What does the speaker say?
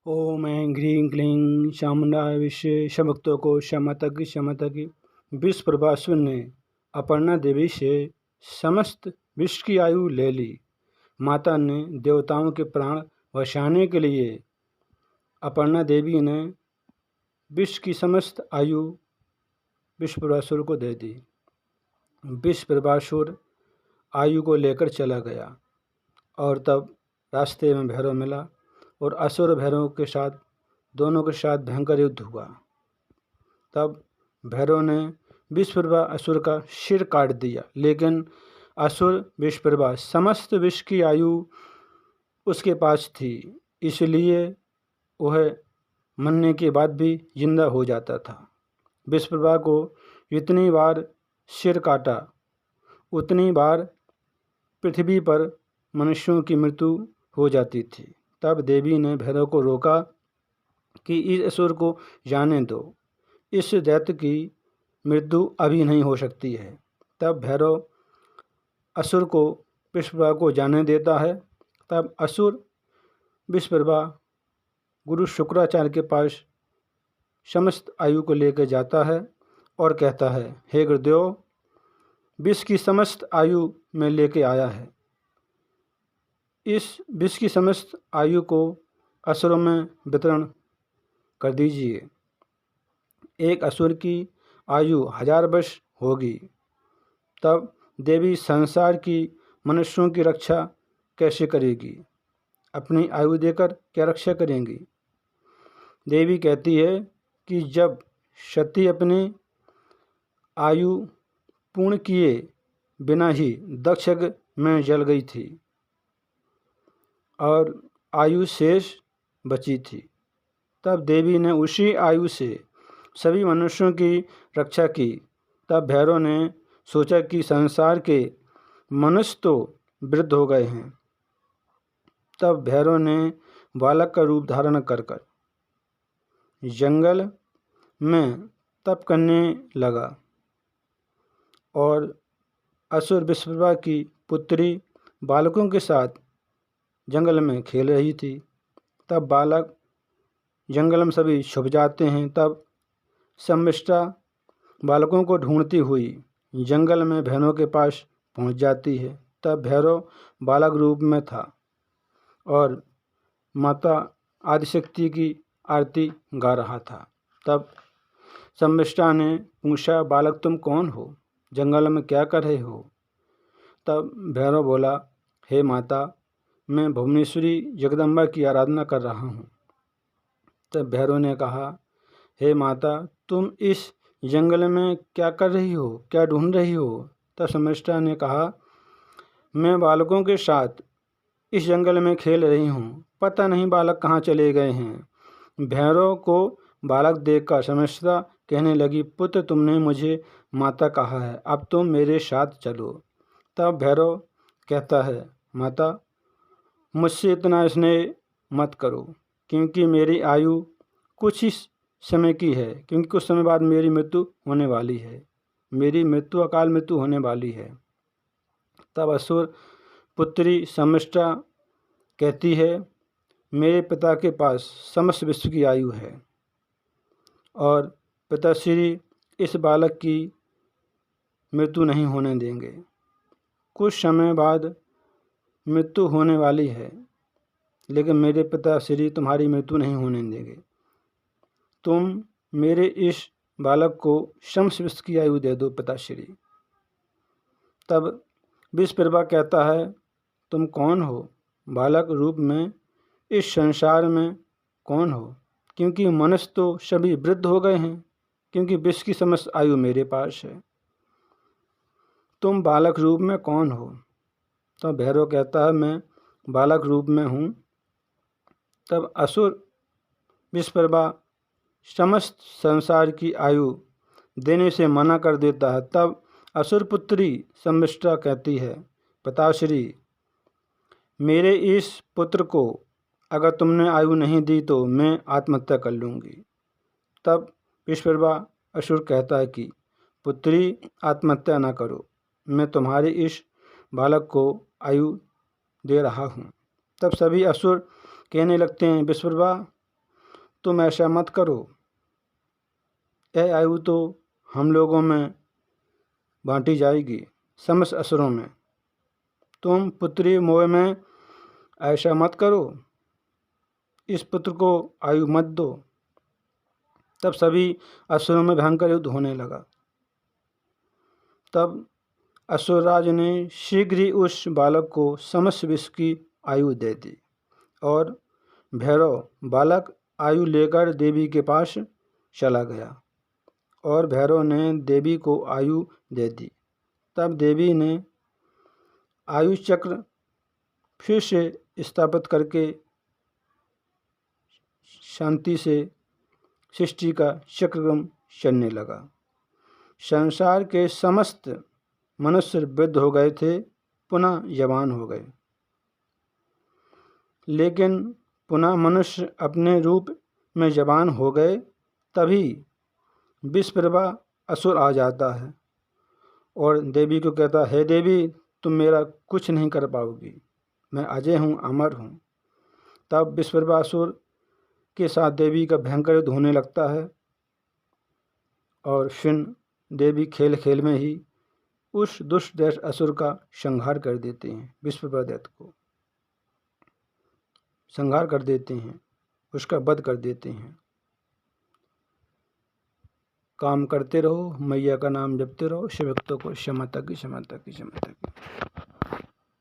ओम ऐं ह्रीं क्लीं चामुंडाय विषे शमक्तों को शमतक शमतक। विश्वप्रभासुर ने अपर्णा देवी से समस्त विश्व की आयु ले ली। माता ने देवताओं के प्राण बचाने के लिए अपर्णा देवी ने विश्व की समस्त आयु विश्वप्रभासुर को दे दी। विश्वप्रभासुर आयु को लेकर चला गया और तब रास्ते में भैरव मिला और असुर भैरव के साथ दोनों के साथ भयंकर युद्ध हुआ। तब भैरव ने विश्वप्रभा असुर का सिर काट दिया, लेकिन असुर विश्वप्रभा समस्त विश्व की आयु उसके पास थी, इसलिए वह मरने के बाद भी जिंदा हो जाता था। विश्वप्रभा को जितनी बार सिर काटा उतनी बार पृथ्वी पर मनुष्यों की मृत्यु हो जाती थी। तब देवी ने भैरव को रोका कि इस असुर को जाने दो, इस दैत्य की मृत्यु अभी नहीं हो सकती है। तब भैरव असुर को विश्वप्रभा को जाने देता है। तब असुर विश्वप्रभा गुरु शुक्राचार्य के पास समस्त आयु को लेकर जाता है और कहता है, हे गुरुदेव, विश्व की समस्त आयु में लेके आया है। इस विश्व की समस्त आयु को असुरों में वितरण कर दीजिए। एक असुर की आयु 1000 वर्ष होगी। तब देवी संसार की मनुष्यों की रक्षा कैसे करेगी? अपनी आयु देकर क्या रक्षा करेंगी? देवी कहती है कि जब सती अपनी आयु पूर्ण किए बिना ही दक्ष यज्ञ में जल गई थी और आयु शेष बची थी, तब देवी ने उसी आयु से सभी मनुष्यों की रक्षा की। तब भैरव ने सोचा कि संसार के मनुष्य तो वृद्ध हो गए हैं। तब भैरव ने बालक का रूप धारण कर जंगल में तप करने लगा और असुर विश्वप्रभा की पुत्री बालकों के साथ जंगल में खेल रही थी। तब बालक जंगल में सभी छुप जाते हैं। तब सम्मिष्टा बालकों को ढूंढती हुई जंगल में भैरव के पास पहुंच जाती है। तब भैरव बालक रूप में था और माता आदिशक्ति की आरती गा रहा था। तब सम्मिष्टा ने पूछा, बालक तुम कौन हो? जंगल में क्या कर रहे हो? तब भैरव बोला, हे माता, मैं भुवनेश्वरी जगदम्बा की आराधना कर रहा हूँ। तब भैरव ने कहा, हे माता, तुम इस जंगल में क्या कर रही हो, क्या ढूंढ रही हो? तब सम्मिष्टा ने कहा, मैं बालकों के साथ इस जंगल में खेल रही हूँ, पता नहीं बालक कहाँ चले गए हैं। भैरव को बालक देखकर सम्मिष्टा कहने लगी, पुत्र, तुमने मुझे माता कहा है, अब तुम मेरे साथ चलो। तब भैरव कहता है, माता, मुझसे इतना स्नेह मत करो, क्योंकि मेरी आयु कुछ ही समय की है, क्योंकि कुछ समय बाद मेरी मृत्यु होने वाली है, मेरी मृत्यु अकाल मृत्यु होने वाली है। तब असुर पुत्री सम्मिष्टा कहती है, मेरे पिता के पास समस्त विश्व की आयु है और पिताश्री इस बालक की मृत्यु नहीं होने देंगे। कुछ समय बाद मृत्यु होने वाली है, लेकिन मेरे पिताश्री तुम्हारी मृत्यु नहीं होने देंगे। तुम मेरे इस बालक को समस्त विश्व की आयु दे दो पिताश्री। तब विश्वप्रभा कहता है, तुम कौन हो? बालक रूप में इस संसार में कौन हो? क्योंकि मनुष्य तो सभी वृद्ध हो गए हैं, क्योंकि विश्व की समस्त आयु मेरे पास है। तुम बालक रूप में कौन हो? तो भैरव कहता है, मैं बालक रूप में हूँ। तब असुर विश्वप्रभा समस्त संसार की आयु देने से मना कर देता है। तब असुर पुत्री सम्मिष्टा कहती है, पिताश्री, मेरे इस पुत्र को अगर तुमने आयु नहीं दी तो मैं आत्महत्या कर लूँगी। तब विश्वप्रभा असुर कहता है कि पुत्री, आत्महत्या न करो, मैं तुम्हारे इस बालक को आयु दे रहा हूँ। तब सभी असुर कहने लगते हैं, विश्वप्रभा, तुम ऐसा मत करो, यह आयु तो हम लोगों में बांटी जाएगी, समस्त असुरों में। तुम पुत्री मोह में ऐसा मत करो, इस पुत्र को आयु मत दो। तब सभी असुरों में भयंकर युद्ध होने लगा। तब असुरराज ने शीघ्र ही उस बालक को समस्त विश्व की आयु दे दी और भैरव बालक आयु लेकर देवी के पास चला गया और भैरव ने देवी को आयु दे दी। तब देवी ने आयु चक्र फिर से स्थापित करके शांति से सृष्टि का चक्रक्रम चलने लगा। संसार के समस्त मनुष्य वृद्ध हो गए थे, पुनः जवान हो गए, लेकिन पुनः मनुष्य अपने रूप में जवान हो गए तभी विषप्रभा असुर आ जाता है और देवी को कहता है, हे देवी, तुम मेरा कुछ नहीं कर पाओगी, मैं अजय हूँ, अमर हूँ। तब विषप्रभा असुर के साथ देवी का भयंकर युद्ध होने लगता है और फिर देवी खेल खेल में ही उस दुष्ट दैत्य असुर का संहार कर देते हैं। विषप्रभा दैत्य को संहार कर देते हैं, उसका वध कर देते हैं। काम करते रहो, मैया का नाम जपते रहो, शिव भक्तों को क्षमता की क्षमता की क्षमता की।